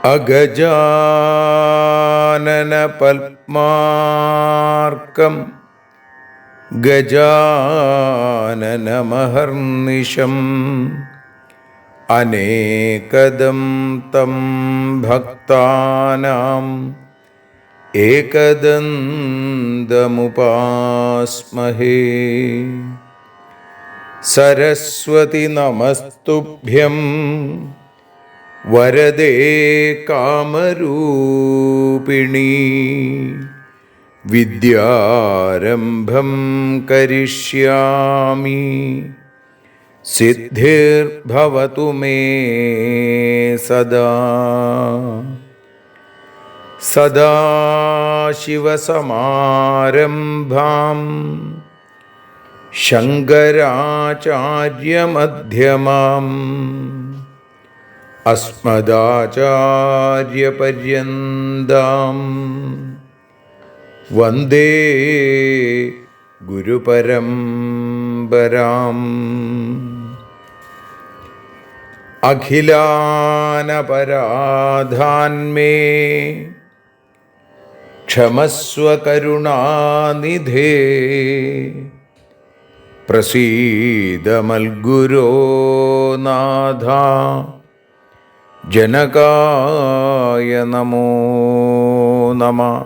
അഗജാനന പത്മാർക്കം ഗജാനനമഹർനിശം അനേകദം തം ഭക്താനാം ഏകദന്തമുപാസ്മഹേ. സരസ്വതി നമസ്തുഭ്യം വരദേ കാമരൂപിണി. വിദ്യാരംഭം കരിഷ്യാമി സിദ്ധിർഭവതു മേ സദാ. സദാശിവസമാരംഭാം ശങ്കരാചാര്യമധ്യമാം അസ്മദാചാര്യപര്യന്താം വന്ദേ ഗുരുപരമ്പരാം. അഖിലാനപരാധാന്മേ ക്ഷമസ്വ കരുണാനിധേ. പ്രസീദ മൽഗുരോ നാഥ ജനകായ നമോ നമഃ.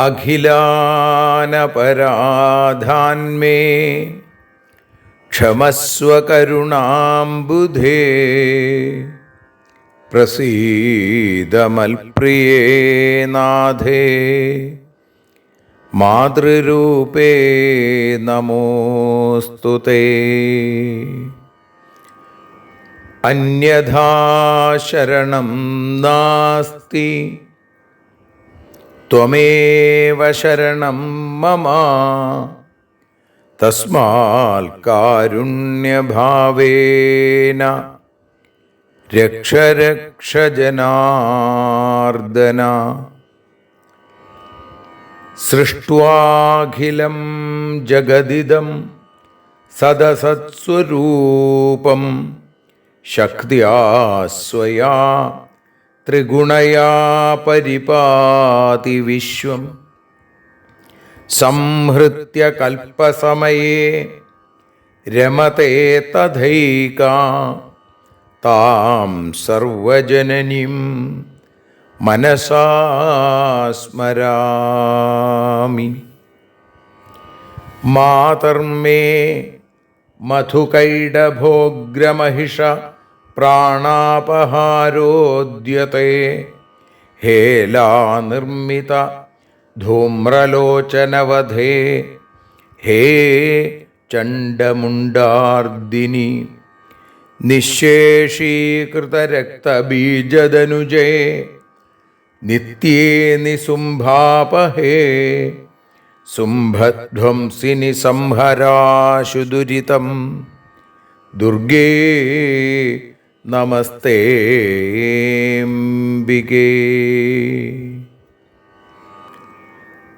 അഖിലാനപരാധാന്മേ ക്ഷമസ്വ കരുണാംബുധേ. പ്രസീദ മൽപ്രിയേ നാഥേ മാതൃരൂപേ നമോസ്തുതേ. അന്യഥാ ശരണം നാസ്തി ത്വമേവ ശരണം മമ. തസ്മാൽ കാരുണ്യഭാവേന രക്ഷ രക്ഷ ജനാർദ്ദന. സൃഷ്ട്വാഖിലം ജഗദിദം സദസത്സ്വരൂപം ശക്തിയാ സ്വയാ ത്രിഗുണയാ പരിപാതി വിശ്വം. സംഹൃത്യ കൽപ്പസമയേ രമതേ തഥൈകാ താം സർവജനനീം മനസാ സ്മരാമി. മാതർമേ മധുകൈടഭോഗ്രമഹിഷ പ്രാണാപഹാരോദ്യത്തെ. ഹേലാനിർമ്മിത ധൂമ്രലോചനവധേ ഹേ ചണ്ഡമുണ്ഡാർദിനി. നിശേഷീകൃതരക്തബീജദനുജേ നിത്യേ നിസുംഭാപഹേ. സുംഭധ്വംസിനി സംഹരാശു ദുരിതം ദുർഗേ നമസ്തേംബികേ.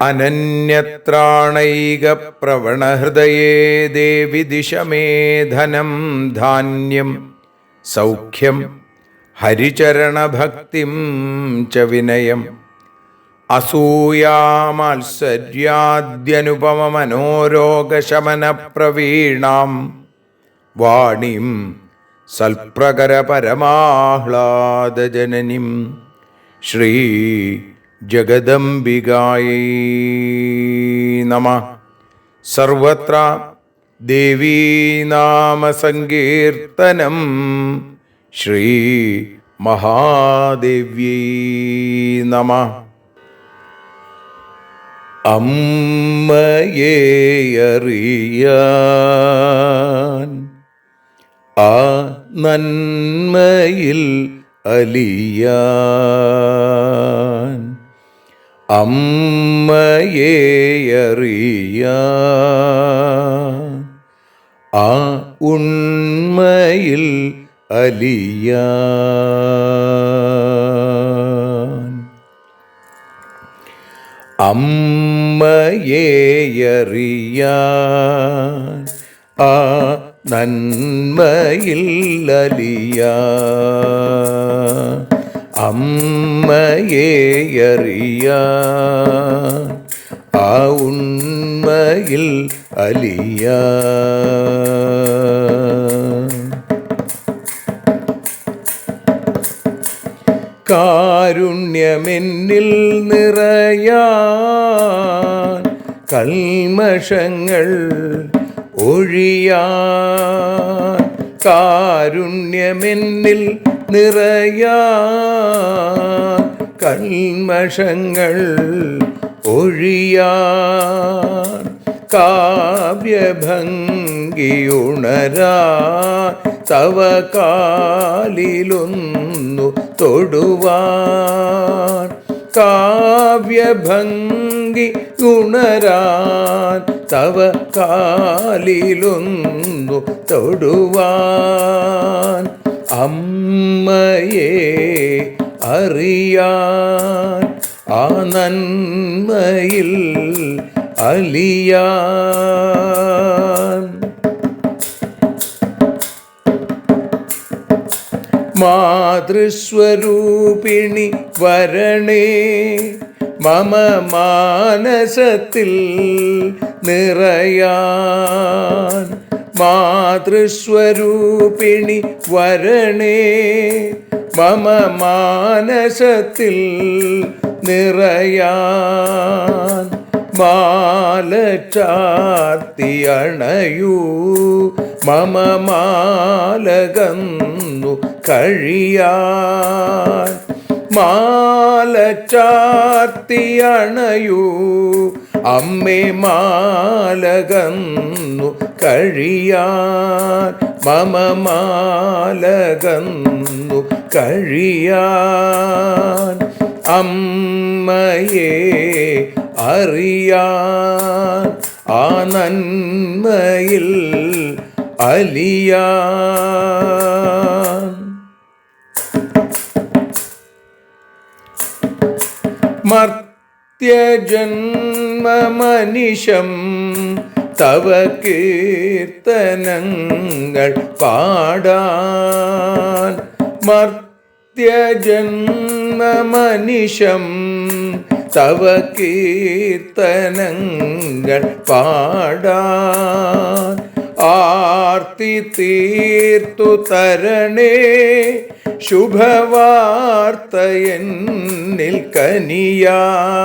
അനന്യത്രാണൈകപ്രവണഹൃദയേ ദേവി ദിശ മേ ധനം ധാന്യം സൗഖ്യം ഹരിചരണഭക്തിം ച വിനയം. അസൂയാമാത്സര്യാദ്യനുപമമനോരോഗശമനപ്രവീണാം വാണീം സൽപ്രകരപരമാഹ്ലാദജനനീം ശ്രീ ജഗദംബികായൈ നമഃ. സർവത്ര ദേവീനാമസങ്കീർത്തനം ശ്രീ മഹാദേവ്യൈ നമഃ. അമ്മയെ അറിയാൻ ആ നന്മയിൽ അലിയാൻ, അമ്മയെ അറിയാൻ ആ ഉണ്മയിൽ അലിയാൻ, അമ്മയെ അറിയാൻ ആ നന്മയിൽ അലിയാൻ, അമ്മയെ അറിയാൻ ആ ഉണ്മയിൽ അലിയാൻ. കാരുണ്യമെന്നിൽ നിറയാൻ, കൽമഷങ്ങൾ ഒഴിയാൻ, കാരുണ്യമെന്നിൽ നിറയാൻ, കൽമഷങ്ങൾ ഒഴിയാൻ, കാവ്യഭംഗിയുണരാൻ തവ കാലിലൊന്നു തൊടുവാൻ, കാവ്യഭംഗി ഉണരാൻ തവ കാലിലൊന്നു തൊടുവാൻ, അമ്മയെ അറിയാൻ ആ നന്മയിൽ അലിയാൻ. മാതൃസ്വരൂപിണി വരണേ മമ മാനസത്തിൽ നിറയാൻ, മാതൃസ്വരൂപിണി വരണേ മമ മാനസത്തിൽ നിറയാൻ, മാല ചാർത്തി അണയൂ മമ മാലകന്നു കഴിയാൻ, മാല ചാർത്തി അണയൂ അമ്മേ മാലകന്നു കഴിയാൻ, മമ മാലകന്നു കഴിയാൻ, അമ്മയെ അറിയാൻ ആ നന്മയിൽ അലിയാൻ. മർത്യജന്മമനിശം തവ കീർത്തനങ്ങൾ പാടാൻ, മർത്യജന്മമനിശം തവ കീർത്തനങ്ങൾ പാടാൻ, ആർത്തി തീർത്തു തരണേ ശുഭവാർത്ത എന്നിൽ കനിയാൻ,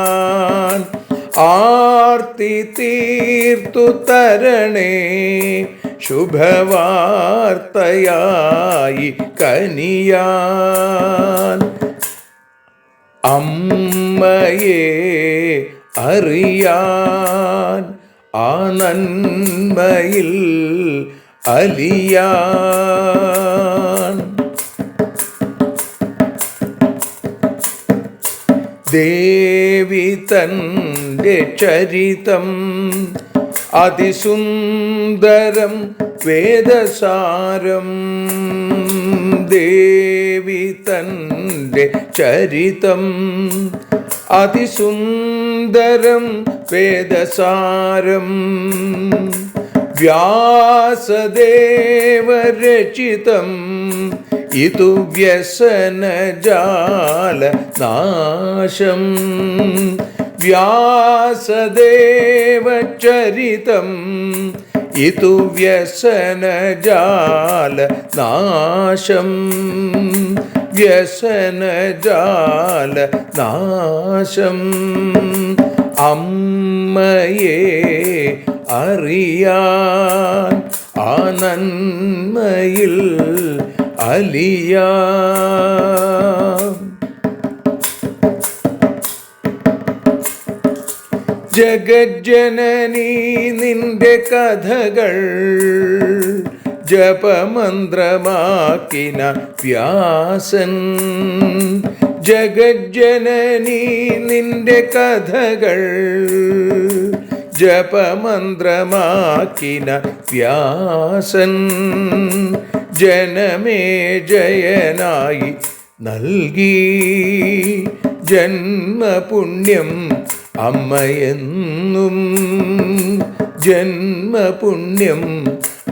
ആർത്തി തീർത്തു തരണേ ശുഭവാർത്തയായി കനിയാൻ, അമ്മയെ അറിയാൻ ആ നന്മയിൽ അലിയാൻ. ദേവി തൻ്റെ ചരിതം അതിസുന്ദരം വേദസാരം, ദേവി തൻ്റെ ചരിതം അതിസുന്ദരം വേദസാരം, വ്യാസദേവരചിതം ഇതു വ്യസനജാല നാശം, വ്യാസദേവചരിതം ഇതു വ്യസനജാല നാശം, വ്യസനജാല നാശം, അമ്മയെ അറിയാൻ ആ നന്മയിൽ അലിയാൻ. ജഗജ്ജനനീ നിന്റെ കഥകൾ ജപമന്ത്രമാക്കിന വ്യാസൻ. ജഗജ്ജനനീ നിന്റെ കഥകൾ ജപമന്ത്രമാക്കിന വ്യാസൻ. ജനമേ ജയനായി നൽകി ജന്മപുണ്യം അമ്മയെന്നും. ജന്മപുണ്യം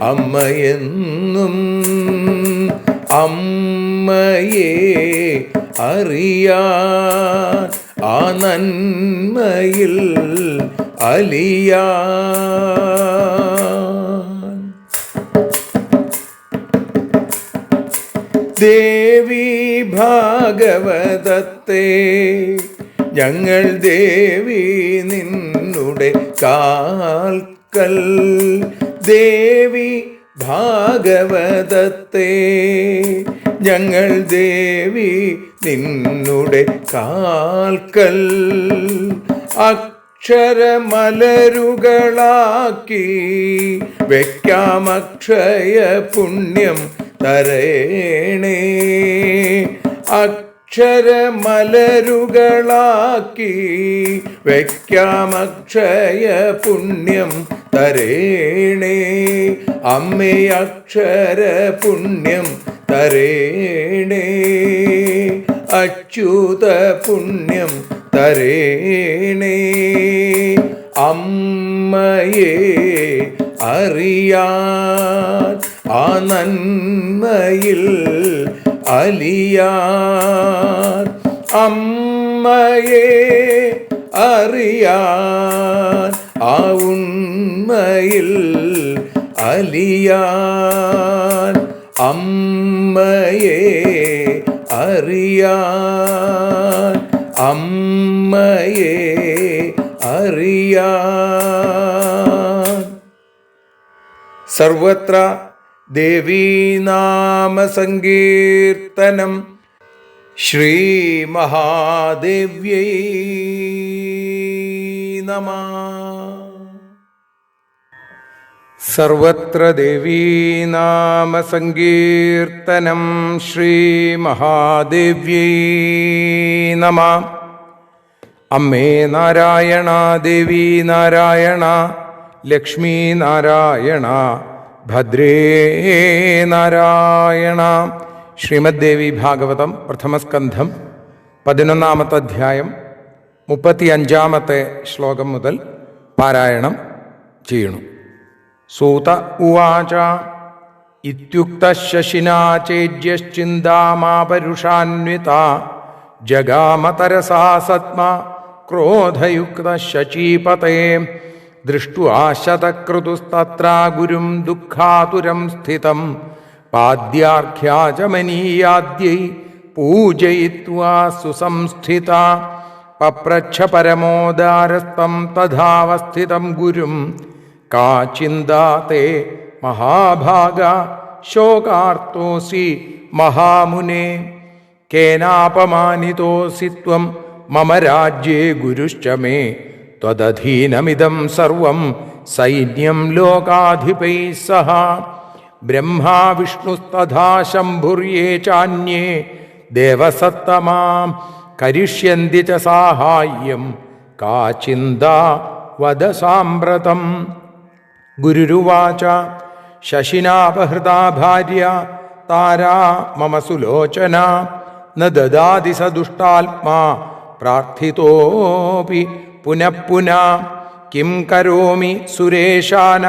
അമ്മയെന്നും. അമ്മയെ അറിയാൻ ആ നന്മയിൽ അലിയാൻ. ദേവി ഭാഗവതത്തെ ഞങ്ങൾ ദേവി നിന്നുടെ കാൽക്കൽ. ദേവി ഭാഗവതത്തെ ഞങ്ങൾ ദേവി നിന്നുടെ കാൽക്കൽ. അക്ഷരമലരുകളാക്കി വയ്ക്കാം അക്ഷയ പുണ്യം തരേണേ. അക്ഷരമലരുകളാക്കി വയ്ക്കാം അക്ഷയ പുണ്യം തരേണേ. അമ്മേ അക്ഷര പുണ്യം തരേണേ. അച്യുത പുണ്യം തരേണേ. അമ്മയെ അറിയാൻ ആ നന്മയിൽ അലിയാൻ. അമ്മയെ അറിയാൻ ആ ഉണ്മയിൽ അലിയാൻ. അമ്മയെ അറിയാൻ. അമ്മയെ അറിയാൻ. സർവത്ര ദേവീനാമസങ്കീർത്തനം. ശ്രീമഹാദേവ്യൈ നമഃ. സർവത്ര ദേവീനാമസങ്കീർത്തനം. ശ്രീമഹാദേവ്യൈ നമഃ. അമ്മേ നാരായണ, ദേവി നാരായണ, ലക്ഷ്മീ നാരായണ, ഭദ്രേ നാരായണ. ശ്രീമദ് ദേവി ഭാഗവതം പ്രഥമസ്കന്ധം 11-ാമത്തെ അധ്യായം 35-ാമത്തെ ശ്ലോകം മുതൽ പാരായണം ചെയ്യണു. സൂത ഉവാച ഇത്യുക്തഃ ശശിനാ ചേജ്യശ്ചിന്താമാപരുഷാന്വിതാ ജഗാമതരസാ സത്മാ ക്രോധയുക്ത ശചീപതേ. ദൃഷ്ട്വാ ശതക്രുതുസ്തത്ര ഗുരും ദുഃഖാതുരം സ്ഥിതം പാദ്യാർഘ്യാചമനീയാദ്യൈ പൂജയിത്വാ സുസംസ്ഥിതാ. പപ്രച്ഛ പരമോദാരസ്തം തഥാവസ്ഥിതം ഗുരും. കാ ചിന്താ തേ മഹാഭാഗ ശോകാർത്തോസി മഹാമുനെ. കേനാപമാനിതോസി ത്വം മമ രാജ്യേ ഗുരുശ്ച മേ. ത്വദധീനമിദം സർവം സൈന്യം ലോകാധിപൈഃ സഹ. ബ്രഹ്മാ വിഷ്ണുസ്തഥാ ശംഭുർയേ ചാന്യേ ദേവസത്തമാം കരിഷ്യന്തി ച സാഹായ്യം. കാ ചിന്താ വദ സാമ്പ്രതം. ഗുരുരുവാച ശശിനാപഹൃതാ ഭാര്യ താരാ മമ സുലോചന. ന ദദാതി സ ദുഷ്ടാത്മാ പ്രാർത്ഥിതോപി പുനഃ പുനഃ. കിം കരോമി സുരേശാന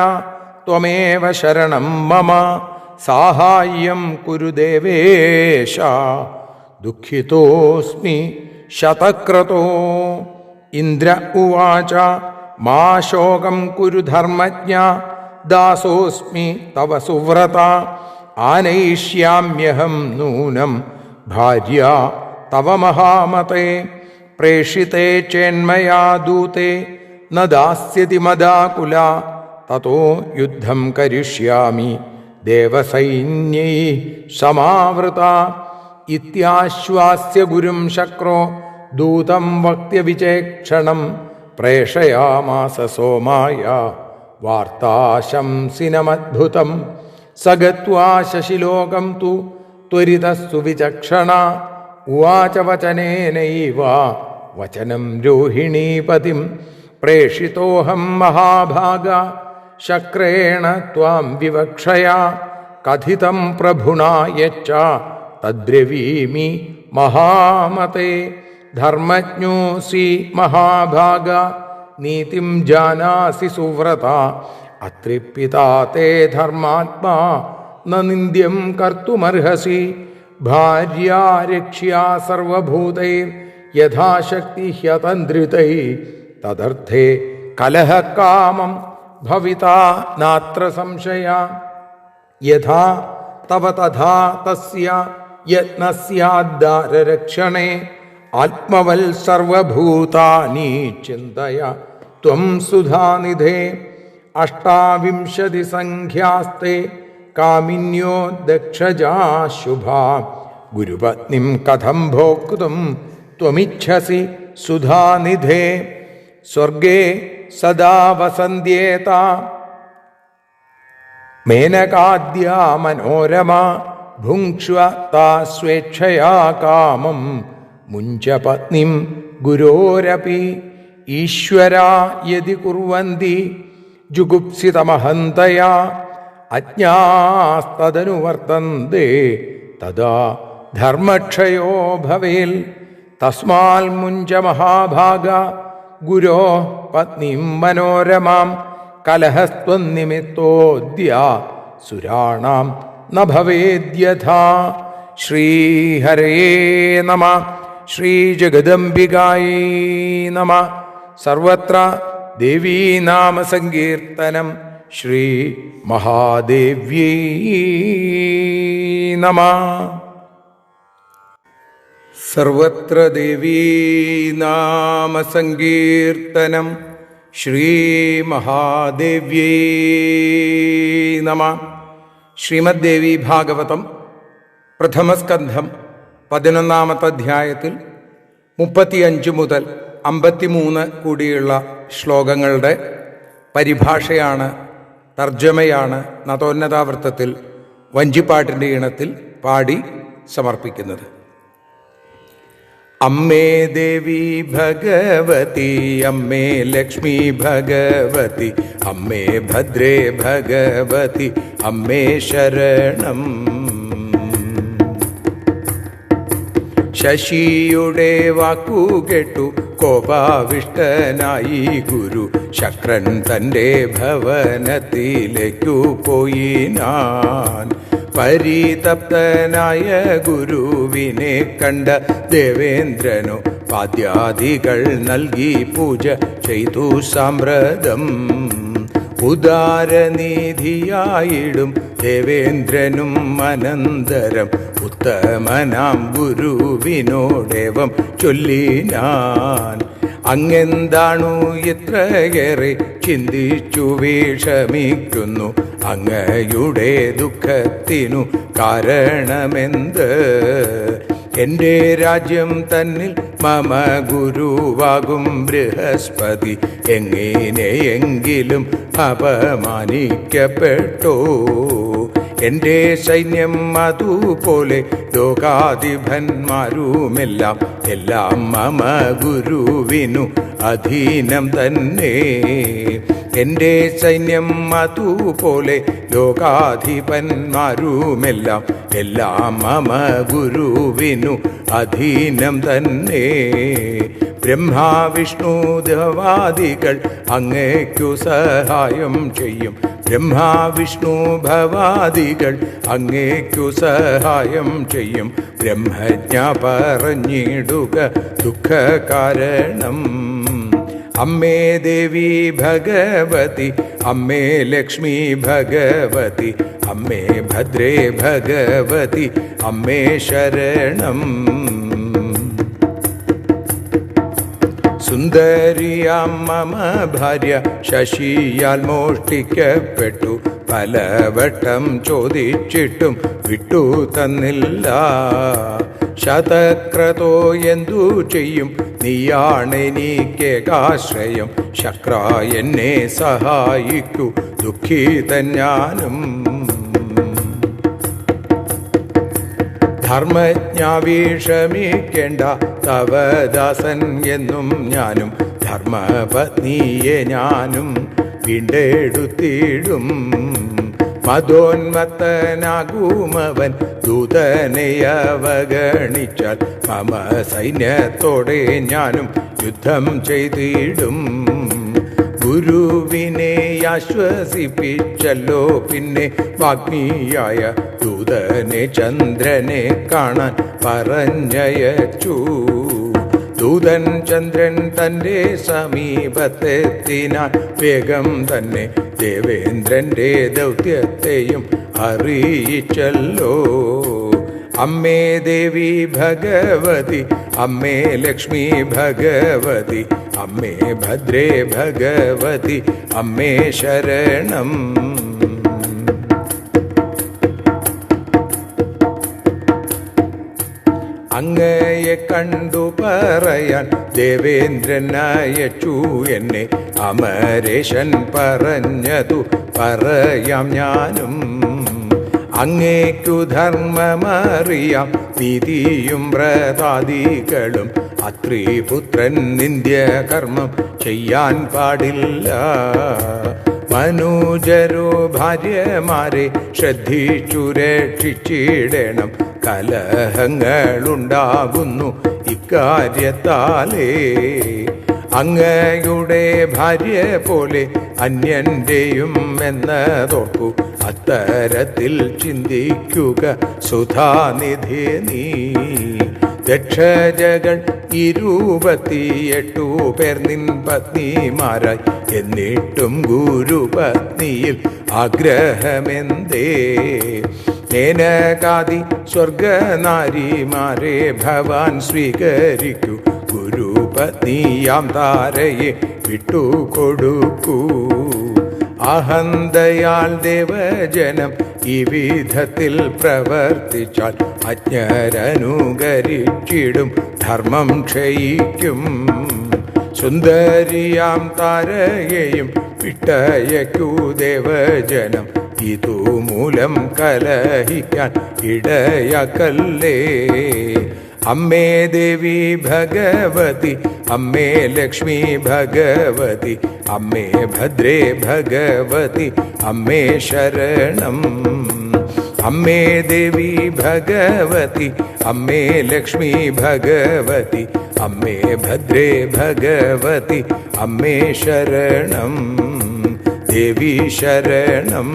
ത്വമേവ ശരണം മമ. സാഹായ്യം കുരു ദേവേശ ദുഃഖിതോസ്മി ശതക്രതോ. ഇന്ദ്ര ഉവാച മാ ശോകം കുരു ധർമ്മജ്ഞ. ദാസോസ്മി തവ സുവ്രത. ആനയിഷ്യാമ്യഹം നൂനം ഭാര്യ തവ മഹാമതേ. പ്രേഷിതേ ചേന്മയാ ദൂതേ ന ദാസ്യതി മദാകുല. തതോ യുദ്ധം കരിഷ്യാമി ദേവസൈന്യൈ സമാവൃത. ഇത്യാശ്വാസ്യ ഗുരും ശക്രോ ദൂതം വക്ത്യ വിചേക്ഷണം. പ്രേഷയാമാസ സോമായ വാർത്താശംസിനമദ്ഭുതം. സ ഗത്വാ ശശിലോകം തു ത്വരിതസ്സു വിചക്ഷണ ഉവാച വചനേനൈവ വചനം രോഹിണീപതിം. പ്രേഷിതോഹം മഹാഭാഗ ശക്രേണ ത്വാം വിവക്ഷയാ കഥിതം പ്രഭുണാ യച്ഛ തദ്ബ്രവീമി മഹാമതേ. ധർമ്മജ്ഞോസി മഹാഭാഗ നീതിം ജാനാസി സുവ്രത. അത്രിപിതാ തേ ധർമാത്മാ ന നിന്ദ്യം കർത്തുമർഹസി. ഭാര്യാ രക്ഷ്യാ സർവഭൂതൈർ യഥാശക്തി ഹ്യതന്ത്രിതൈ. തദർത്ഥേ കലഹകാമം ഭവിതാ നാത്ര സംശയ. യഥാ തവ തഥാ തസ്യ യത്നസ്യാദ്ദാരരക്ഷണേ. ആത്മവൽ സർവഭൂതാനി ചിന്തയ ത്വം സുധാനിധേ. അഷ്ടാവിംശതി സംഖ്യാസ്തേ കാമിന്യോ ദക്ഷജാ ശുഭാ. ഗുരുപത്നിം കഥം ഭോക്തും ത്വമിച്ഛസി സുധാനിധേ. സ്വർഗേ സദാ വസന്ത്യേത മേനകാദ്യാ മനോരമ. ഭുങ്ക്ഷ്വ താ സ്വേച്ഛയാ കാമം മുഞ്ച പത്നിം ഗുരോരപി. ഈശ്വരാ യദി കുർവന്തി ജുഗുപ്സിതമഹന്തയാ അജ്ഞാസ്തദനുവർത്തന്തേ തദാ ധർമ്മക്ഷയോ ഭവേൽ. തസ്മാൽ മുഞ്ച മഹാഭാഗ ഗുരോ പത്നിം മനോരമാം. കലഹസ്ത്വന്നിമിത്തോദ്യ സുരാണാം ന ഭവേദ്യഥാ. ശ്രീഹരേ നമഃ. ശ്രീജഗദംബികായൈ നമഃ. സർവത്ര ദേവീനാമസങ്കീർത്തനം. ശ്രീ മഹാദേവ്യൈ നമഃ. സർവത്ര ദേവീനാമസങ്കീർത്തനം. ശ്രീ മഹാദേവ്യൈ നമഃ. ശ്രീമദ്ദേവി ഭാഗവതം പ്രഥമസ്കന്ധം 11-ാമത്തെ അധ്യായത്തിൽ 35 മുതൽ 53 കൂടിയുള്ള ശ്ലോകങ്ങളുടെ പരിഭാഷയാണ്, തർജ്ജമയാണ് നതോന്നതാവൃത്തത്തിൽ വഞ്ചിപ്പാട്ടിൻ്റെ ഈണത്തിൽ പാടി സമർപ്പിക്കുന്നത്. അമ്മേ ദേവി ഭഗവതി, അമ്മേ ലക്ഷ്മി ഭഗവതി, അമ്മേ ഭദ്രേ ഭഗവതി, അമ്മേ ശരണം. ശശിയുടെ വാക്കുകേട്ടു കോപാവിഷ്ടനായി ഗുരു ശക്രൻ തൻ്റെ ഭവനത്തിലേക്കു പോയിനാൻ. പരിതപ്തനായ ഗുരുവിനെ കണ്ട ദേവേന്ദ്രനു പാദ്യാദികൾ നൽകി പൂജ ചെയ്തു സാമ്പ്രതം. ഉദാരനിധിയായിടും ദേവേന്ദ്രനും അനന്തരം ഉത്തമനാം ഗുരുവിനോടേവം ചൊല്ലിനാൻ. അങ്ങെന്താണു ഇത്രയേറെ ചിന്തിച്ചു വിഷമിക്കുന്നു, അങ്ങയുടെ ദുഃഖത്തിനു കാരണമെന്ത്? എൻ്റെ രാജ്യം തന്നിൽ മമ ഗുരുവാകും ബൃഹസ്പതി എങ്ങനെയെങ്കിലും അപമാനിക്കപ്പെട്ടോ? എൻ്റെ സൈന്യം അതുപോലെ ലോകാധിപന്മാരുമെല്ലാം എല്ലാം മമ ഗുരുവിനു അധീനം തന്നെ. എൻ്റെ സൈന്യം അതുപോലെ ലോകാധിപന്മാരുമെല്ലാം എല്ലാം മമ ഗുരുവിനു അധീനം തന്നെ. ബ്രഹ്മാവിഷ്ണു ദേവാദികൾ അങ്ങേക്കു സഹായം ചെയ്യും. ബ്രഹ്മാവിഷ്ണു ഭവാദികൾ അങ്ങേക്കു സഹായം ചെയ്യും. ബ്രഹ്മജ്ഞ പറഞ്ഞിടുക ദുഃഖ കാരണം. അമ്മേ ദേവി ഭഗവതി, അമ്മേ ലക്ഷ്മി ഭഗവതി, അമ്മേ ഭദ്രേ ഭഗവതി, അമ്മേ ശരണം. സുന്ദരിയാം മമ ഭാര്യ ശശിയാൽ മോഷ്ടിക്കപ്പെട്ടു. പലവട്ടം ചോദിച്ചിട്ടും വിട്ടു തന്നില്ല. ശതക്രതോ എന്തു ചെയ്യും നീയാണെനിക്കേകാശ്രയം. ശക്ര എന്നെ സഹായിക്കൂ ദുഃഖിതൻ ഞാനും. ധർമ്മജ്ഞാ വിഷമിക്കേണ്ട തവദാസൻ എന്നും ഞാനും. ധർമ്മപത്നിയെ ഞാനും വീണ്ടെടുത്തിടും. മതോന്മത്തനാകുമവൻ ദൂതനെ അവഗണിച്ചാൽ മമ സൈന്യത്തോടെ ഞാനും യുദ്ധം ചെയ്തിടും. ഗുരുവിനെ ആശ്വസിപ്പിച്ചല്ലോ പിന്നെ വാഗ്മിയായ ദൂതനെ ചന്ദ്രനെ കാണാൻ പറഞ്ഞയച്ചു. ദൂതൻ ചന്ദ്രൻ തൻ്റെ സമീപത്തെത്തിനാൻ വേഗം തന്നെ ദേവേന്ദ്രന്റെ ദൗത്യത്തെയും അറിയിച്ചല്ലോ. അമ്മേ ദേവി ഭഗവതി, അമ്മേ ലക്ഷ്മി ഭഗവതി, അമ്മേ ഭദ്രേ ഭഗവതി, അമ്മേ ശരണം. അങ്ങയെ കണ്ടു പറയാൻ ദേവേന്ദ്രൻ അയച്ചു എന്നെ. അമരേശൻ പറഞ്ഞതു പറയാം ഞാനും. അങ്ങേക്കു ധർമ്മമറിയാം നീതിയും വ്രതാദികളും. അത്രിപുത്രൻ നിന്ദ്യകർമ്മം ചെയ്യാൻ പാടില്ല. മനുജരോ ഭാര്യമാരെ ശ്രദ്ധിച്ചു രക്ഷിച്ചിടണം. കലഹങ്ങളുണ്ടാകുന്നു ഇക്കാര്യത്താലേ. അങ്ങയുടെ ഭാര്യ പോലെ അന്യന്റെയും എന്നതോർക്കൂ. അത്തരത്തിൽ ചിന്തിക്കുക സുധാനിധി നീ. ദക്ഷജകൾ 28 പേർ നിൻ പത്നിമാരായി. എന്നിട്ടും ഗുരുപത്നിയിൽ ആഗ്രഹമെന്തേ? മേനകാദി സ്വർഗനാരിമാരെ ഭവാൻ സ്വീകരിക്കൂ. ഗുരുപത്നിയാം താരയെ വിട്ടുകൊടുക്കൂ. അഹന്തയാൽ ദേവജനം ഈ വിധത്തിൽ പ്രവർത്തിച്ചാൽ അജ്ഞരനുകരിച്ചിടും ധർമ്മം ക്ഷയിക്കും. സുന്ദരിയാം താരയെയും വിട്ടയക്കൂ ദേവജനം. ഇതുമൂലം കലഹിക്കാൻ ഇടയാക്കല്ലേ. അമ്മേ ദേവി ഭഗവതി, അമ്മേ ലക്ഷ്മി ഭഗവതി, അമ്മേ ഭദ്രേ ഭഗവതി, അമ്മേ ശരണം. അമ്മേ ദേവി ഭഗവതി, അമ്മേ ലക്ഷ്മി ഭഗവതി, അമ്മേ ഭദ്രേ ഭഗവതി, അമ്മേ ശരണം. ദേവി ശരണം,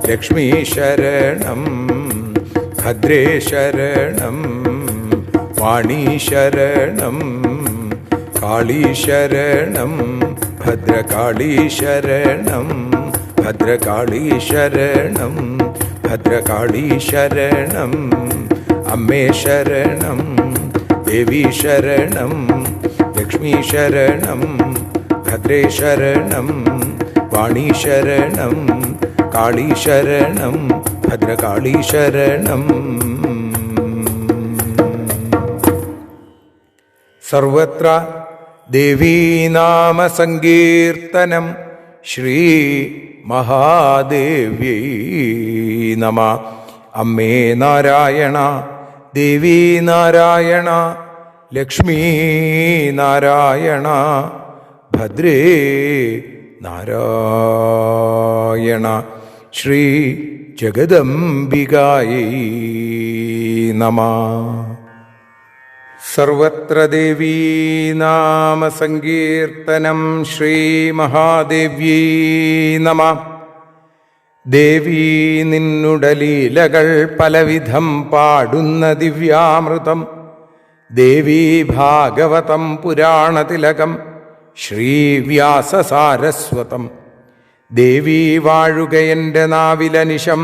ലക്ഷ്മി ശരണം, ഭദ്രേ ശരണം, വാണി ശരണം, കാളി ശരണം, ഭദ്രകാളി ശരണം, ഭദ്രകാളി ശരണം, ഭദ്രകാളി ശരണം. അമ്മേ ശരണം, ദേവി ശരണം, ലക്ഷ്മി ശരണം, ഭദ്രേ ശരണം, വാണി ശരണം, കാളി ശരണം, ഭദ്രകാളി ശരണം. സർവത്ര ദേവീനാമ സങ്കീർത്തനം. ശ്രീ മഹാദേവ്യൈ നമഃ. അമ്മേ നാരായണ, ദേവി നാരായണ, ലക്ഷ്മീ നാരായണ, ഭദ്രേ നാരായണ. ശ്രീ ജഗദംബികായൈ നമഃ. സർവത്ര ദേവീനാമ സങ്കീർത്തനം. ശ്രീ മഹാദേവ്യൈ നമഃ. ദേവീ നിന്നുടലീലകൾ പലവിധം പാടുന്ന ദിവ്യാമൃതം. ദേവീ ഭാഗവതം പുരാണതിലകം ശ്രീവ്യാസസാരസ്വതം. ദേവീ വാഴുകയെൻ്റെ നാവിലനിശം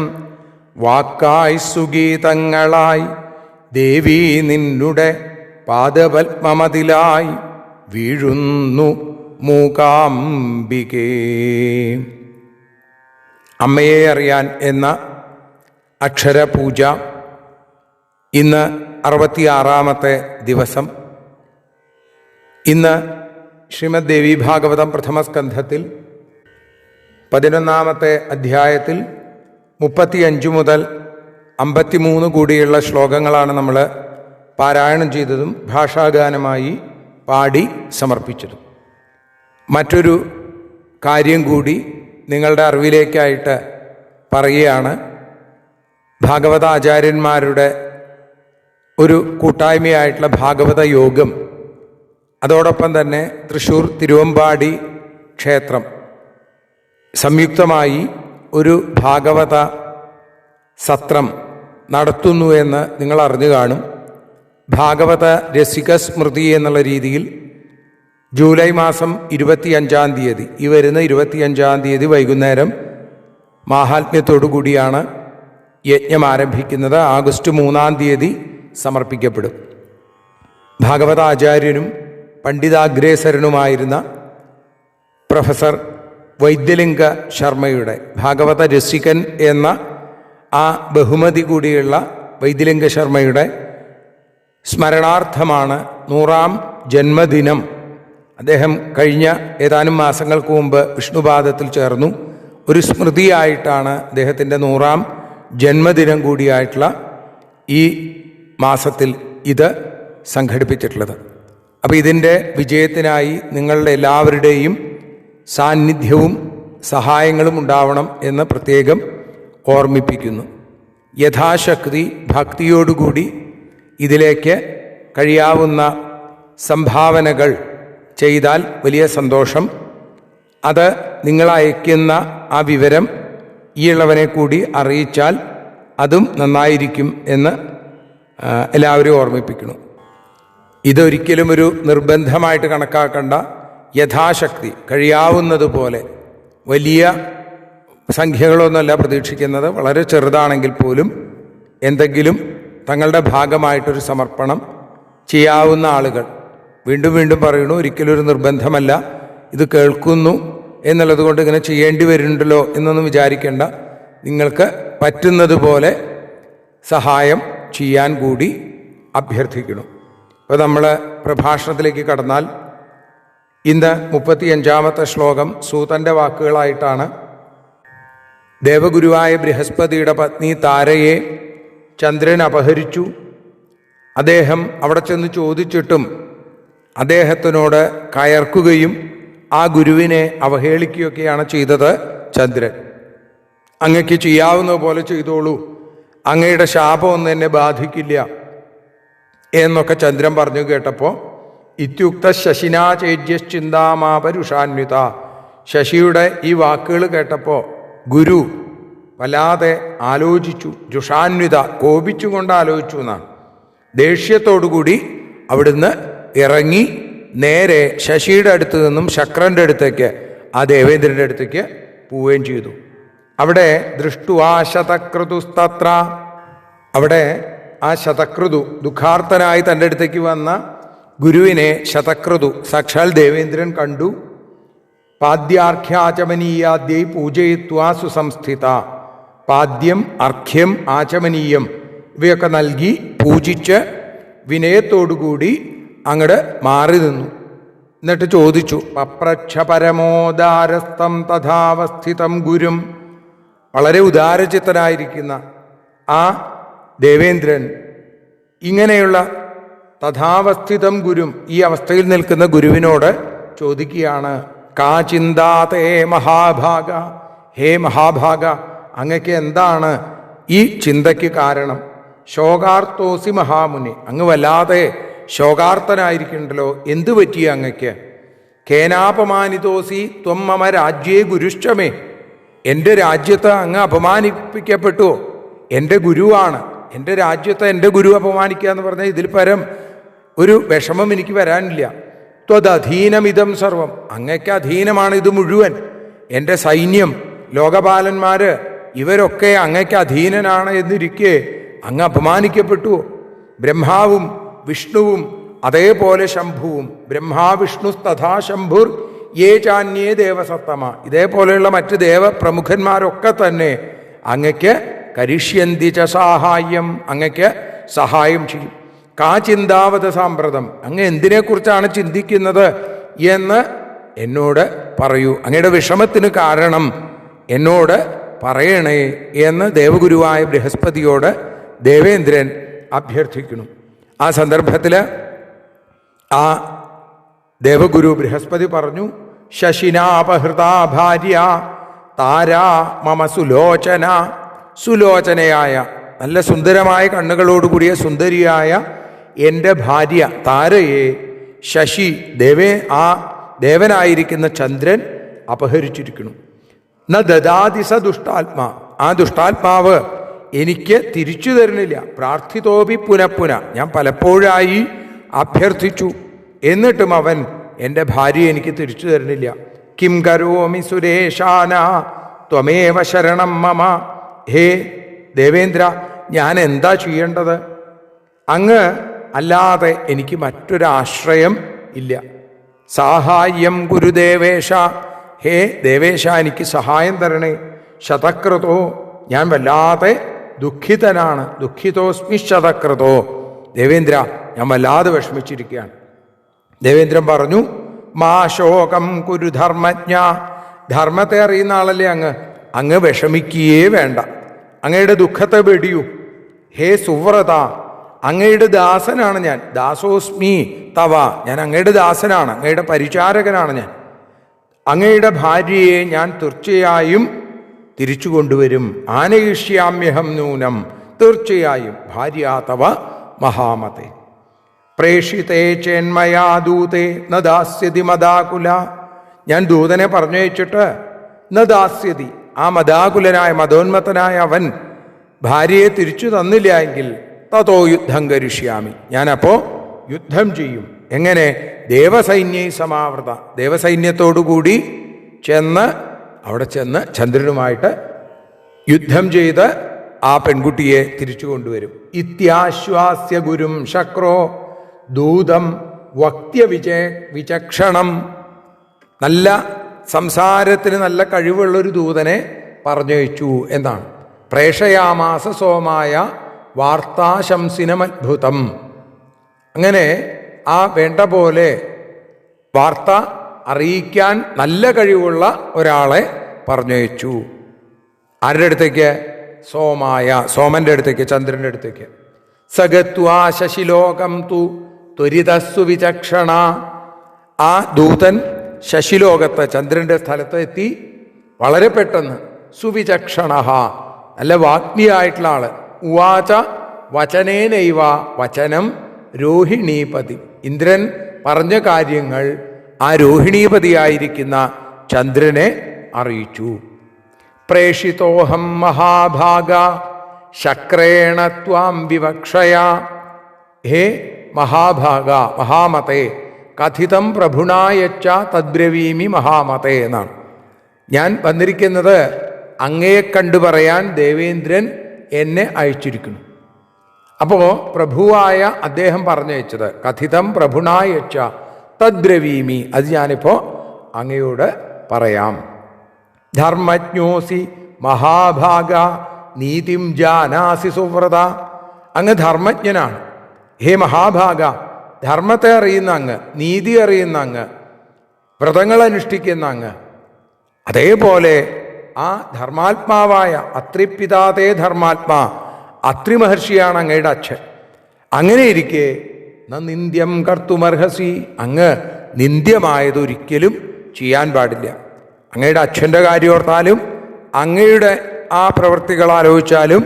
വാക്കായി സുഗീതങ്ങളായി. ദേവീ നിന്നുടെ പാദപത്മമതിലായി വീഴുന്നു മൂകാംബികേ. അമ്മയെ അറിയാൻ എന്ന അക്ഷരപൂജ ഇന്ന് 66-ാമത്തെ ദിവസം. ഇന്ന് ശ്രീമദ് ദേവി ഭാഗവതം പ്രഥമസ്കന്ധത്തിൽ 11-ാമത്തെ അധ്യായത്തിൽ 35 മുതൽ 53 കൂടിയുള്ള ശ്ലോകങ്ങളാണ് നമ്മൾ പാരായണം ചെയ്തതും ഭാഷാഗാനമായി പാടി സമർപ്പിച്ചതും. മറ്റൊരു കാര്യം കൂടി നിങ്ങളുടെ അറിവിലേക്കായിട്ട് പറയുകയാണ്. ഭാഗവത ആചാര്യന്മാരുടെ ഒരു കൂട്ടായ്മയായിട്ടുള്ള ഭാഗവത യോഗം, അതോടൊപ്പം തന്നെ തൃശ്ശൂർ തിരുവമ്പാടി ക്ഷേത്രം സംയുക്തമായി ഒരു ഭാഗവത സത്രം നടത്തുന്നു എന്ന് നിങ്ങൾ അറിഞ്ഞു കാണും. ഭാഗവത രസിക സ്മൃതി എന്നുള്ള രീതിയിൽ ജൂലൈ മാസം 25-ാം തീയതി, ഈ വരുന്ന 25-ാം തീയതി വൈകുന്നേരം മാഹാത്മ്യത്തോടു കൂടിയാണ് യജ്ഞം ആരംഭിക്കുന്നത്. ആഗസ്റ്റ് 3-ാം തീയതി സമർപ്പിക്കപ്പെടും. ഭാഗവതാചാര്യനും പണ്ഡിതാഗ്രേസരനുമായിരുന്ന പ്രൊഫസർ വൈദ്യലിംഗ ശർമ്മയുടെ, ഭാഗവത രസികൻ എന്ന ആ ബഹുമതി കൂടിയുള്ള വൈദ്യലിംഗ ശർമ്മയുടെ സ്മരണാർത്ഥമാണ് 100-ാം ജന്മദിനം. അദ്ദേഹം കഴിഞ്ഞ ഏതാനും മാസങ്ങൾക്ക് മുമ്പ് വിഷ്ണുപാദത്തിൽ ചേർന്നു. ഒരു സ്മൃതിയായിട്ടാണ് അദ്ദേഹത്തിൻ്റെ 100-ാം ജന്മദിനം കൂടിയായിട്ടുള്ള ഈ മാസത്തിൽ ഇത് സംഘടിപ്പിച്ചിട്ടുള്ളത്. അപ്പോൾ ഇതിൻ്റെ വിജയത്തിനായി നിങ്ങളുടെ എല്ലാവരുടെയും സാന്നിധ്യവും സഹായങ്ങളും ഉണ്ടാവണം എന്ന് പ്രത്യേകം ഓർമ്മിപ്പിക്കുന്നു. യഥാശക്തി ഭക്തിയോടുകൂടി ഇതിലേക്ക് കഴിയാവുന്ന സംഭാവനകൾ ചെയ്താൽ വലിയ സന്തോഷം. അത് നിങ്ങൾ അയക്കുന്ന ആ വിവരം ഈ ഇളവനെ കൂടി അറിയിച്ചാൽ അതും നന്നായിരിക്കും എന്ന് എല്ലാവരും ഓർമ്മിപ്പിക്കുന്നു. ഇതൊരിക്കലും ഒരു നിർബന്ധമായിട്ട് കണക്കാക്കേണ്ട, യഥാശക്തി കഴിയാവുന്നതുപോലെ, വലിയ സംഖ്യകളൊന്നുമല്ല പ്രതീക്ഷിക്കുന്നത്. വളരെ ചെറുതാണെങ്കിൽ പോലും എന്തെങ്കിലും തങ്ങളുടെ ഭാഗമായിട്ടൊരു സമർപ്പണം ചെയ്യാവുന്ന ആളുകൾ, വീണ്ടും വീണ്ടും പറയുന്നു, ഒരിക്കലും ഒരു നിർബന്ധമല്ല, ഇത് കേൾക്കുന്നു എന്നുള്ളത് കൊണ്ട് ഇങ്ങനെ ചെയ്യേണ്ടി വരുന്നുണ്ടല്ലോ എന്നൊന്നും വിചാരിക്കേണ്ട. നിങ്ങൾക്ക് പറ്റുന്നത് പോലെ സഹായം ചെയ്യാൻ കൂടി അഭ്യർത്ഥിക്കണം. ഇപ്പോൾ നമ്മൾ പ്രഭാഷണത്തിലേക്ക് കടന്നാൽ ഇന്ന് 35-ാമത്തെ ശ്ലോകം സൂതൻ്റെ വാക്കുകളായിട്ടാണ്. ദേവഗുരുവായ ബൃഹസ്പതിയുടെ പത്നി താരയെ ചന്ദ്രൻ അപഹരിച്ചു. അദ്ദേഹം അവിടെ ചെന്ന് ചോദിച്ചിട്ടും അദ്ദേഹത്തിനോട് കയർക്കുകയും ആ ഗുരുവിനെ അവഹേളിക്കുകയൊക്കെയാണ് ചെയ്തത്. ചന്ദ്രൻ, അങ്ങയ്ക്ക് ചെയ്യാവുന്ന പോലെ ചെയ്തോളൂ, അങ്ങയുടെ ശാപമൊന്നും എന്നെ ബാധിക്കില്ല എന്നൊക്കെ ചന്ദ്രൻ പറഞ്ഞു കേട്ടപ്പോൾ ഇത്യുക്ത ശശിനാചേജ്യശ്ചിന്താമാപരുഷാന്വിത, ശശിയുടെ ഈ വാക്കുകൾ കേട്ടപ്പോൾ ഗുരു വല്ലാതെ ആലോചിച്ചു. ജുഷാന്വിത, കോപിച്ചുകൊണ്ട് ആലോചിച്ചു എന്നാണ്. ദേഷ്യത്തോടുകൂടി അവിടുന്ന് ഇറങ്ങി നേരെ ശശിയുടെ അടുത്ത് നിന്നും ശക്രൻ്റെ അടുത്തേക്ക്, ആ ദേവേന്ദ്രൻ്റെ അടുത്തേക്ക് പോവുകയും ചെയ്തു. അവിടെ ദൃഷ്ടുവാ ശതക്രതുസ്തത്ര, അവിടെ ആ ശതക്രതു ദുഃഖാർത്തനായി തൻ്റെ അടുത്തേക്ക് വന്ന ഗുരുവിനെ ശതക്രതു സാക്ഷാൽ ദേവേന്ദ്രൻ കണ്ടു. പാദ്യാർഘ്യാചമനീയാദ്യൈ പൂജയിത്വാ സുസംസ്ഥിത, പാദ്യം അർഘ്യം ആചമനീയം ഇവയൊക്കെ നൽകി പൂജിച്ച് വിനയത്തോടുകൂടി അങ്ങട് മാറി നിന്നു. എന്നിട്ട് ചോദിച്ചു, പപ്രച്ഛ പരമോദാരസ്ഥം തഥാവസ്ഥിതം ഗുരും. വളരെ ഉദാരചിത്തനായിരിക്കുന്ന ആ ദേവേന്ദ്രൻ ഇങ്ങനെയുള്ള തഥാവസ്ഥിതം ഗുരും, ഈ അവസ്ഥയിൽ നിൽക്കുന്ന ഗുരുവിനോട് ചോദിക്കുകയാണ്, കാ ചിന്താതേ മഹാഭാഗ, ഹേ മഹാഭാഗ, അങ്ങക്ക് എന്താണ് ഈ ചിന്തയ്ക്ക് കാരണം? ശോകാർത്തോസി മഹാമുനി, അങ്ങ് വല്ലാതെ ശോകാർത്തനായിരിക്കണ്ടല്ലോ, എന്തു പറ്റിയ അങ്ങയ്ക്ക്? കേനാപമാനിതോസി ത്വം മമ രാജ്യേ ഗുരുശ്ചമേ, എൻ്റെ രാജ്യത്ത് അങ്ങ് അപമാനിപ്പിക്കപ്പെട്ടുവോ? എൻ്റെ ഗുരുവാണ്, എൻ്റെ രാജ്യത്തെ എൻ്റെ ഗുരു അപമാനിക്കുക എന്ന് പറഞ്ഞാൽ ഇതിൽ പരം ഒരു വിഷമം എനിക്ക് വരാനില്ല. ത്വദധീനമിതം സർവം, അങ്ങയ്ക്ക് അധീനമാണ് ഇത് മുഴുവൻ. എൻ്റെ സൈന്യം, ലോകപാലന്മാർ ഇവരൊക്കെ അങ്ങയ്ക്ക് അധീനനാണ് എന്നിരിക്കെ അങ്ങ് അപമാനിക്കപ്പെട്ടുവോ? ബ്രഹ്മാവും വിഷ്ണുവും അതേപോലെ ശംഭുവും, ബ്രഹ്മാവിഷ്ണു തഥാ ശംഭുർ യേ ചാന്യേ ദേവസത്തമ, ഇതേപോലെയുള്ള മറ്റ് ദേവപ്രമുഖന്മാരൊക്കെ തന്നെ അങ്ങയ്ക്ക് കരിഷ്യന്തി ച സാഹായം, അങ്ങയ്ക്ക് സഹായം ചെയ്യും. കാ ചിന്താവത സാമ്പ്രതം, അങ്ങ് എന്തിനെക്കുറിച്ചാണ് ചിന്തിക്കുന്നത് എന്ന് എന്നോട് പറയൂ. അങ്ങയുടെ വിഷമത്തിന് കാരണം എന്നോട് പറയണേ എന്ന് ദേവഗുരുവായ ബൃഹസ്പതിയോട് ദേവേന്ദ്രൻ അഭ്യർത്ഥിക്കുന്നു. ആ സന്ദർഭത്തിൽ ആ ദേവഗുരു ബൃഹസ്പതി പറഞ്ഞു, ശശിനാപഹൃതാ ഭാര്യ താരാ മമ സുലോചന. സുലോചനയായ നല്ല സുന്ദരമായ കണ്ണുകളോടുകൂടിയ സുന്ദരിയായ എൻ്റെ ഭാര്യ താരയെ ശശി ആ ദേവനായിരിക്കുന്ന ചന്ദ്രൻ അപഹരിച്ചിരിക്കുന്നു. ന ദദാതി സ ദുഷ്ടാത്മാ, ആ ദുഷ്ടാത്മാവ് എനിക്ക് തിരിച്ചു തരുന്നില്ല. പ്രാർത്ഥിതോപി പുനഃപുന, ഞാൻ പലപ്പോഴായി അഭ്യർത്ഥിച്ചു, എന്നിട്ടും അവൻ എൻ്റെ ഭാര്യയെ എനിക്ക് തിരിച്ചു തരുന്നില്ല. കിം കരോമി സുരേശാന ത്വമേവ ശരണം മമ. ഹേ ദേവേന്ദ്ര, ഞാൻ എന്താ ചെയ്യേണ്ടത്? അങ്ങ് അല്ലാതെ എനിക്ക് മറ്റൊരാശ്രയം ഇല്ല. സാഹായം ഗുരുദേവേശ, ഹേ ദേവേശ, എനിക്ക് സഹായം തരണേ. ശതക്രതോ, ഞാൻ വല്ലാതെ ദുഃഖിതനാണ്. ദുഃഖിതോസ്മി ശതക്രതോ. ദേവേന്ദ്ര, ഞാൻ വല്ലാതെ വിഷമിച്ചിരിക്കുകയാണ്. ദേവേന്ദ്രൻ പറഞ്ഞു, മാ ശോകം കുരു ധർമ്മജ്ഞ. ധർമ്മത്തെ അറിയുന്ന ആളല്ലേ അങ്ങ് വിഷമിക്കുകയേ വേണ്ട. അങ്ങയുടെ ദുഃഖത്തെ വെടിയൂ. ഹേ സുവ്രത, അങ്ങയുടെ ദാസനാണ് ഞാൻ. ദാസോസ്മി തവ, ഞാൻ അങ്ങയുടെ ദാസനാണ്, അങ്ങയുടെ പരിചാരകനാണ് ഞാൻ. അങ്ങയുടെ ഭാര്യയെ ഞാൻ തീർച്ചയായും തിരിച്ചു കൊണ്ടുവരും. ആനയിഷ്യാമ്യഹം നൂനം, തീർച്ചയായും. ഭാര്യ തവ മഹാമതേ. പ്രേഷിതേ ചേന്മയാ ദൂതേ ന ദാസ്യതി മദാകുല. ഞാൻ ദൂതനെ പറഞ്ഞയച്ചിട്ട് ന ദാസ്യതി, ആ മദാകുലനായ മതോന്മത്തനായ അവൻ ഭാര്യയെ തിരിച്ചു തന്നില്ല എങ്കിൽ തതോ യുദ്ധം കരിഷ്യാമി, ഞാനപ്പോ യുദ്ധം ചെയ്യും. എങ്ങനെ? ദേവസൈന്യൈ സമാവൃത, ദേവസൈന്യത്തോടുകൂടി അവിടെ ചെന്ന് ചന്ദ്രനുമായിട്ട് യുദ്ധം ചെയ്ത് ആ പെൺകുട്ടിയെ തിരിച്ചു കൊണ്ടുവരും. ഇത്യാശ്വാസ്യ ഗുരും ശക്രോ ദൂതം വക്ത്യ വിചക്ഷണം. നല്ല സംസാരത്തിന് നല്ല കഴിവുള്ളൊരു ദൂതനെ പറഞ്ഞയച്ചു എന്നാണ്. പ്രേഷയാമാസ സോമായ വാർത്താശംസിനമദ്ഭുതം. അങ്ങനെ ആ വേണ്ട പോലെ വാർത്ത അറിയിക്കാൻ നല്ല കഴിവുള്ള ഒരാളെ പറഞ്ഞയച്ചു. ആരുടെ അടുത്തേക്ക്? സോമന്റെ അടുത്തേക്ക്, ചന്ദ്രന്റെ അടുത്തേക്ക്. സഗത്വാ ശശിലോകം തു ത്വരിതസ്സു വിചക്ഷണ. ആ ദൂതൻ ശശിലോകത്ത് ചന്ദ്രന്റെ സ്ഥലത്ത് എത്തി വളരെ പെട്ടെന്ന്. സുവിചക്ഷണ, നല്ല വാഗ്മിയായിട്ടുള്ള ആള്. ഉവാച വചനേനൈവ വചനം രോഹിണീപതി. ഇന്ദ്രൻ പറഞ്ഞ കാര്യങ്ങൾ ആ രോഹിണീപതിയായിരിക്കുന്ന ചന്ദ്രനെ അറിയിച്ചു. പ്രേഷിതോഹം മഹാഭാഗ ശക്രേണ ത്വാം വിവക്ഷയാ. ഹേ മഹാഭാഗ, മഹാമതേ, കഥിതം പ്രഭുണായച്ച തദ്ബ്രവീമി മഹാമതേ എന്നാണ്. ഞാൻ വന്നിരിക്കുന്നത് അങ്ങയെ കണ്ടു പറയാൻ ദേവേന്ദ്രൻ എന്നെ അയച്ചിരിക്കുന്നു. അപ്പോൾ പ്രഭുവായ അദ്ദേഹം പറഞ്ഞയച്ചത് കഥിതം പ്രഭുണായച്ച തദ്ബ്രവീമി, അത് ഞാനിപ്പോൾ അങ്ങയോട് പറയാം. ധർമ്മജ്ഞോസി മഹാഭാഗ നീതിം ജാനാസി സുവ്രത. അങ്ങ് ധർമ്മജ്ഞനാണ്. ഹേ മഹാഭാഗ, ധർമ്മത്തെ അറിയുന്ന അങ്ങ്, നീതി അറിയുന്ന അങ്ങ്, വ്രതങ്ങൾ അനുഷ്ഠിക്കുന്ന അങ്ങ്. അതേപോലെ ആ ധർമാത്മാവായ അത്രിപിതാതേ ധർമാത്മാ, അത്രി മഹർഷിയാണ് അങ്ങയുടെ അച്ഛൻ. അങ്ങനെ ഇരിക്കെ നിന്ദ്യം കർത്തുമർഹസി, അങ്ങ് നിന്ദ്യമായതൊരിക്കലും ചെയ്യാൻ പാടില്ല. അങ്ങയുടെ അച്ഛൻ്റെ കാര്യം ഓർത്താലും അങ്ങയുടെ ആ പ്രവൃത്തികൾ ആലോചിച്ചാലും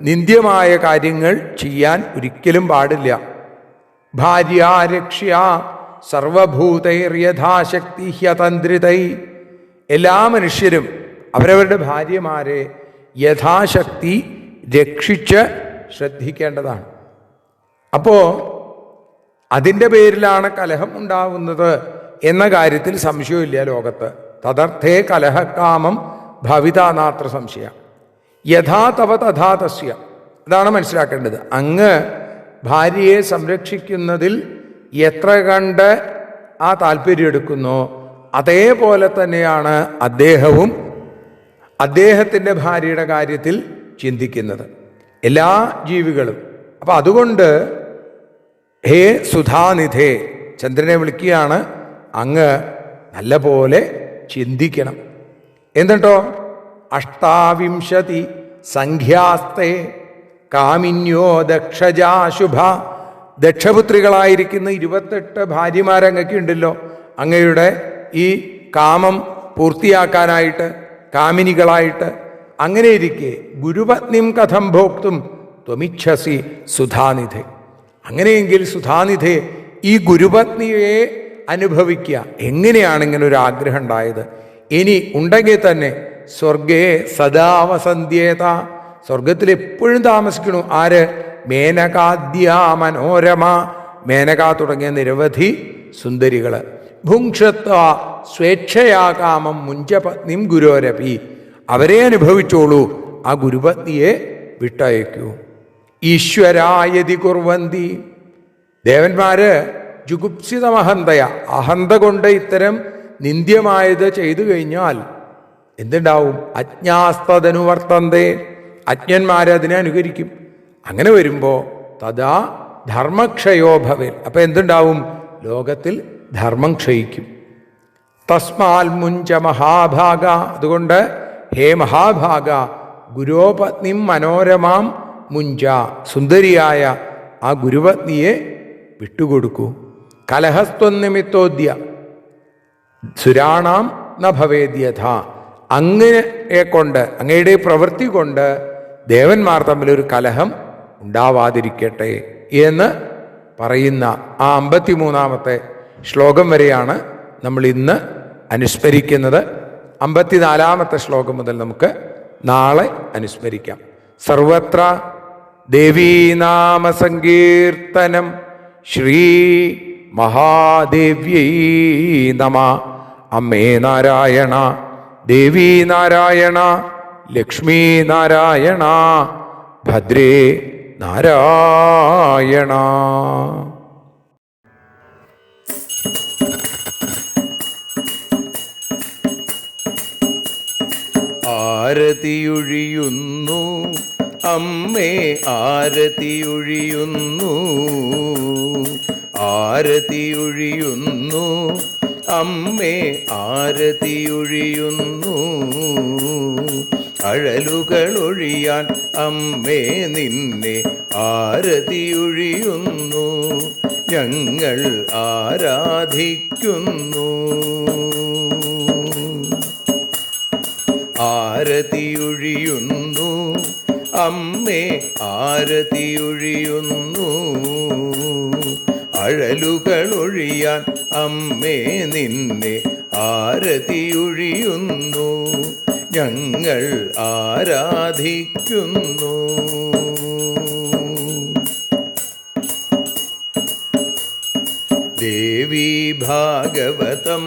നിന്ദ്യമായ കാര്യങ്ങൾ ചെയ്യാൻ ഒരിക്കലും പാടില്ല. ഭാര്യാരക്ഷ്യ സർവഭൂതൈർയഥാശക്തി ഹ്യതന്ത്രിതൈ. എല്ലാ മനുഷ്യരും അവരവരുടെ ഭാര്യമാരെ യഥാശക്തി രക്ഷിച്ച് ശ്രദ്ധിക്കേണ്ടതാണ്. അപ്പോൾ അതിൻ്റെ പേരിലാണ് കലഹം ഉണ്ടാവുന്നത് എന്ന കാര്യത്തിൽ സംശയമില്ല ലോകത്ത്. തദർത്ഥേ കലഹകാമം ഭവിതാനാത്ര സംശയ. യഥാ തവ തഥാ തസ്യ. അതാണ് മനസ്സിലാക്കേണ്ടത്. അങ്ങ് ഭാര്യയെ സംരക്ഷിക്കുന്നതിൽ എത്ര കണ്ട് ആ താല്പര്യം എടുക്കുന്നോ അതേപോലെ തന്നെയാണ് അദ്ദേഹവും അദ്ദേഹത്തിൻ്റെ ഭാര്യയുടെ കാര്യത്തിൽ ചിന്തിക്കുന്നത്, എല്ലാ ജീവികളും. അപ്പം അതുകൊണ്ട് ഹേ സുധാനിധേ, ചന്ദ്രനെ വിളിക്കുകയാണ്, അങ്ങ് നല്ല പോലെ ചിന്തിക്കണം. എന്നിട്ടോ അഷ്ടാവിംശതി സംഖ്യാസ്തേ കാമിന്യോ ദക്ഷജാശുഭ, ദക്ഷപുത്രികളായിരിക്കുന്ന 28 ഭാര്യമാരങ്ങൊക്കെ ഉണ്ടല്ലോ, അങ്ങയുടെ ഈ കാമം പൂർത്തിയാക്കാനായിട്ട്, കാമിനികളായിട്ട്. അങ്ങനെ ഇരിക്കെ ഗുരുപത്നിം കഥം ഭോക്തും ത്വമിച്ഛസി സുധാനിധേ, അങ്ങനെയെങ്കിൽ സുധാനിധേ ഈ ഗുരുപത്നിയെ അനുഭവിക്കുക. എങ്ങനെയാണ് ഇങ്ങനെ ഒരു ആഗ്രഹം ഉണ്ടായത്? ഇനി ഉണ്ടെങ്കിൽ തന്നെ സ്വർഗേ സദാ വസന്ധ്യേത, സ്വർഗത്തിൽ എപ്പോഴും താമസിക്കണു. ആര്? മേനകാദ്യാ മനോരമ, മേനക തുടങ്ങിയ നിരവധി സുന്ദരികൾ. ഭുങ്ക്ഷത്വ സ്വേച്ഛയാ കാമം മുഞ്ചപത്നിം ഗുരോരപി, അവരെ അനുഭവിച്ചോളൂ, ആ ഗുരുപത്നിയെ വിട്ടയക്കൂ. ഈശ്വരായതി കുർവന്തി, ദേവന്മാര് ജുഗുപ്സിതമഹന്തയ, അഹന്ത കൊണ്ട് ഇത്തരം നിന്ദ്യമായത് ചെയ്തു കഴിഞ്ഞാൽ എന്തുണ്ടാവും? അജ്ഞാസ്തനുവർത്തന്തേ, അജ്ഞന്മാരെ അതിനെ അനുകരിക്കും. അങ്ങനെ വരുമ്പോൾ തഥാ ധർമ്മക്ഷയോ ഭവേൽ, അപ്പം എന്തുണ്ടാവും? ലോകത്തിൽ ധർമ്മം ക്ഷയിക്കും. തസ്മാൽ മുഞ്ച മഹാഭാഗ, അതുകൊണ്ട് ഹേ മഹാഭാഗ ഗുരോപത്നിം മനോരമാം മുഞ്ച, സുന്ദരിയായ ആ ഗുരുപത്നിയെ വിട്ടുകൊടുക്കൂ. കലഹസ്ത്വനിമിത്തോദ്യ സുരാണാം ന ഭവേദ്യഥ, അങ്ങയെ കൊണ്ട്, അങ്ങയുടെ പ്രവൃത്തി കൊണ്ട് ദേവന്മാർ തമ്മിലൊരു കലഹം ഉണ്ടാവാതിരിക്കട്ടെ എന്ന് പറയുന്ന ആ 53-ാമത്തെ ശ്ലോകം വരെയാണ് നമ്മൾ ഇന്ന് അനുസ്മരിക്കുന്നത്. 54-ാമത്തെ ശ്ലോകം മുതൽ നമുക്ക് നാളെ അനുസ്മരിക്കാം. സർവത്ര ദേവീനാമസങ്കീർത്തനം. ശ്രീ മഹാദേവ്യൈ നമ. അമ്മേ നാരായണ, ദേവീ നാരായണ, ലക്ഷ്മീ നാരായണ, ഭദ്രേ നാരായണ. ആരതിയൊഴിയുന്നു അമ്മേ, ആരതിയൊഴിയുന്നു, ആരതിയൊഴിയുന്നു അമ്മേ, ആരതിയൊഴിയുന്നു. അഴലുകളൊഴിയാൻ അമ്മേ നിന്നെ ആരതിയൊഴിയുന്നു, ഞങ്ങൾ ആരാധിക്കുന്നു. ആരതിയൊഴിയുന്നു അമ്മേ, ആരതിയൊഴിയുന്നു. അഴലുകളൊഴിയാൻ അമ്മേ നിന്നെ ആരതിയൊഴിയുന്നു, ഞങ്ങൾ ആരാധിക്കുന്നു. ദേവി ഭാഗവതം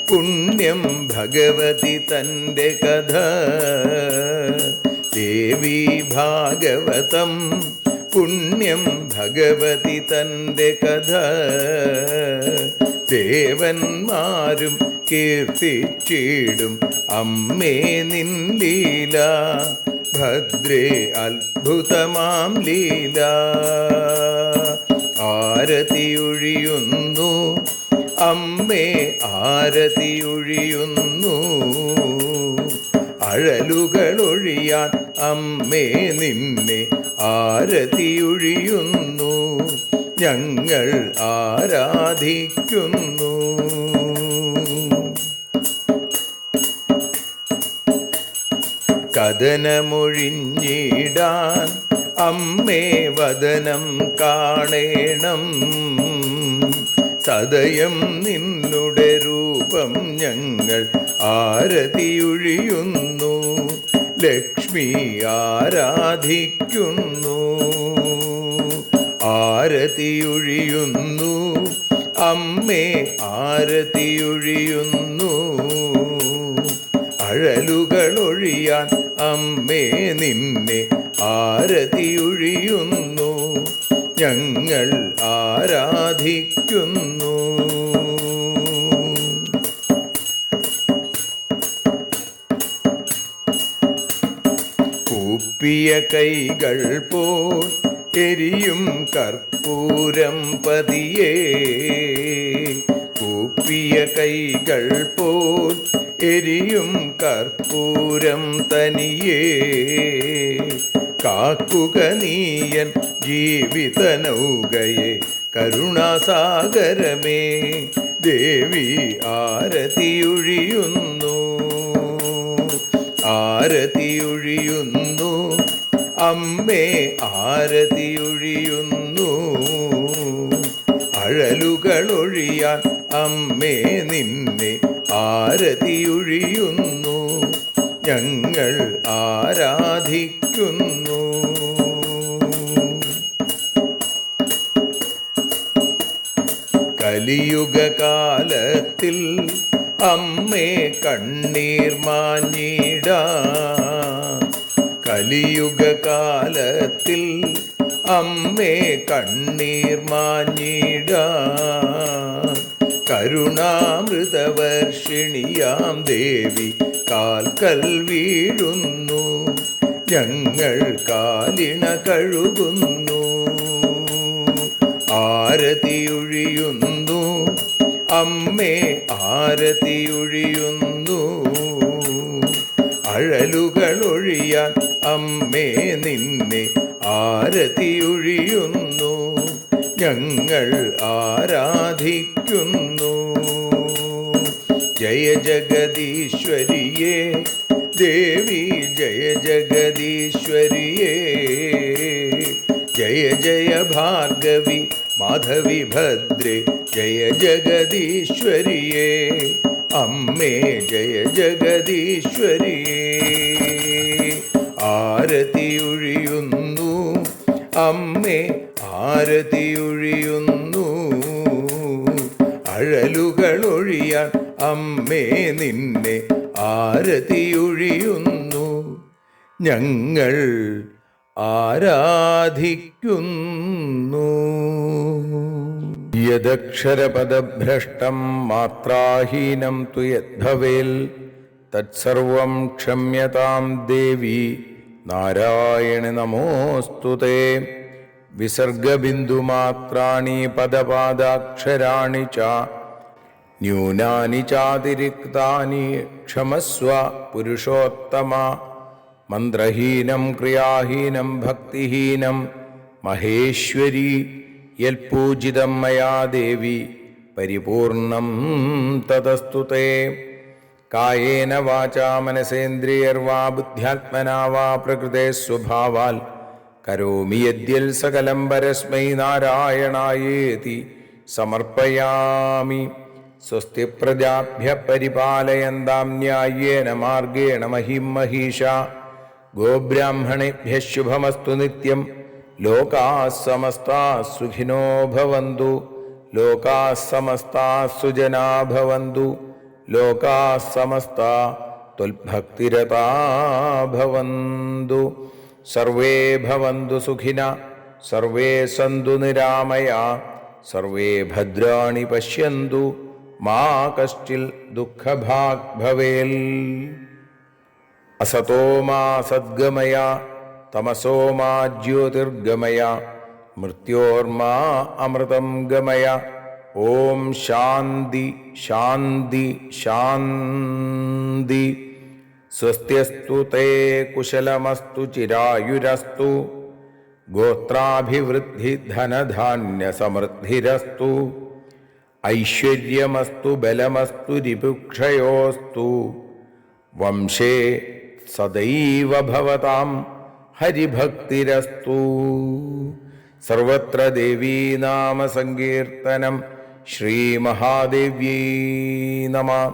പുണ്യം ഭഗവതി തൻ്റെ കഥ. ദേവി ഭാഗവതം പുണ്യം ഭഗവതി തൻ്റെ കഥ. ദേവന്മാരും കീർത്തിച്ചിടും അമ്മേ നിൻ ലീല, ഭദ്രേ അത്ഭുതമാം ലീല. ആരതിയൊഴിയുന്നു അമ്മേ, ആരതിയൊഴിയുന്നു. അഴലുകളൊഴിയാൻ അമ്മേ നിന്നെ ആരതിയൊഴിയുന്നു, ഞങ്ങൾ ആരാധിക്കുന്നു. കഥനമൊഴിഞ്ഞിടാൻ അമ്മേ വദനം കാണേണം, സദയം നിന്നുടെ രൂപം ഞങ്ങൾ ആരതിയൊഴിയുന്നു, ലക്ഷ്മി ആരാധിക്കുന്നു. ആരതിയൊഴിയുന്നു അമ്മേ, ആരതിയൊഴിയുന്നു. അഴലുകളൊഴിയാൻ അമ്മേ നിന്നെ ആരതിയൊഴിയുന്നു, ഞങ്ങൾ ആരാധിക്കുന്നു. കൂപ്പിയ കൈകൾ പോൽ എരിയും കർപ്പൂരം പതിയേ കൂപ്പിയ കൈകൾ പോൽ എരിയും കർപ്പൂരം തനിയേ കാക്കുക നീയൻ ജീവിത നൗകയെ കരുണാസാഗരമേ ദേവി ആരതിയൊഴിയുന്നു ആരതിയൊഴിയുന്നു അമ്മേ ആരതിയൊഴിയുന്നു അഴലുകളൊഴിയാൻ അമ്മേ നിന്നെ ആരതിയൊഴിയുന്നു ഞങ്ങൾ ആരാധിക്കുന്നു. കലിയുഗകാലത്തിൽ അമ്മേ കണ്ണീർ മാഞ്ഞിടാ കലിയുഗകാലത്തിൽ അമ്മേ കണ്ണീർ മാഞ്ഞിടാ കരുണാമൃതവർഷിണിയാം ദേവി കാൽക്കൽ വീഴുന്നു ഞങ്ങൾ കാലിണ കഴുകുന്നു ആരതിയൊഴിയുന്നു അമ്മേ ആരതിയൊഴിയുന്നു അഴലുകളൊഴിയാൻ അമ്മേ നിന്നെ ആരതിയൊഴിയുന്നു ഞങ്ങൾ ആരാധിക്കുന്നു. ജയ ജഗദീശ്വരിയേ ദേവി ജയ ജഗദീശ്വരിയേ ജയ ജയ ഭാർഗവി മാധവി ഭദ്രേ ജയ ജഗദീശ്വരിയേ അമ്മേ ജയ ജഗദീശ്വരിയേ ആരതിയൊഴിയുന്നു അമ്മേ ആരതിയൊഴിയുന്നു അഴലുകളൊഴിയാൻ അമ്മേ നിന്നെ ആരതിയൊഴിയുന്നു ഞങ്ങൾ ആരാധിക്കുന്നു. യദക്ഷരപദഭ്രഷ്ടം മാത്രാഹീനം തു യദ്ഭവേൽ തത്സർവം ക്ഷമ്യതാം ദേവി നാരായണ നമോസ്തുതേ. വിസർഗബിന്ദുമാത്രാണി പദപാദാക്ഷരാണി ച ന്യൂനാനി ചാതിരിക്താനി ക്ഷമസ്വ പുരുഷോത്തമ. മന്ത്രഹീനം ക്രിയാഹീനം ഭക്തിഹീനം മഹേശ്വരി യൽപൂജിതം മയാ ദേവി പരിപൂർണം തദസ്തുതേ. കായേന വാചാ മനസേന്ദ്രിയർവാ ബുദ്ധ്യാത്മനാ വാ പ്രകൃതേ സ്വഭാവാൽ കരോമി യദ്യൽ സകലം പരസ്മൈ നാരായണായേതി സമർപ്പയാമി. സ്വസ്തി പ്രജാഭ്യ പരിപാലയന്താം ന്യായേന മാർഗേണ മഹിം മഹീഷാ. ഗോബ്രാഹ്മണേഭ്യഃ ശുഭമസ്തു നിത്യം. ലോകാഃ സമസ്താഃ സുഖിനോ ഭവന്തു. ലോകാഃ സമസ്താഃ സുജനാ ഭവന്തു. ലോകാഃ സമസ്താഃ ത്വൽഭക്തിരതാ ഭവന്തു. സർവേ ഭവന്തു സുഖിനഃ സർവേ സന്തു നിരാമയാ. സർവേ ഭദ്രാണി പശ്യന്തു മാ കശ്ചിൽ ദുഃഖഭാഗ് ഭവേൽ. അസതോ മാ സദ്ഗമയ തമസോ മാ ജ്യോതിർഗമയ മൃത്യോർമാ അമൃതം ഗമയ. ഓം ശാന്തി ശാന്തി ശാന്തി. സ്വസ്ത്യസ്തു തേ കുശലമസ്തു ചിരായുരസ്തു. ഗോത്രാഭിവൃദ്ധി ധനധാന്യ സമൃദ്ധിരസ്തു. ഐശ്വര്യമസ്തു ബലമസ്തു രിപുക്ഷയോസ്തു. വംശേ സദൈവ ഭവതാം ഹരിഭക്തിരസ്തു. സർവത്ര ദേവീനാമ സങ്കീർത്തനം. ശ്രീമഹാദേവ്യൈ നമഃ.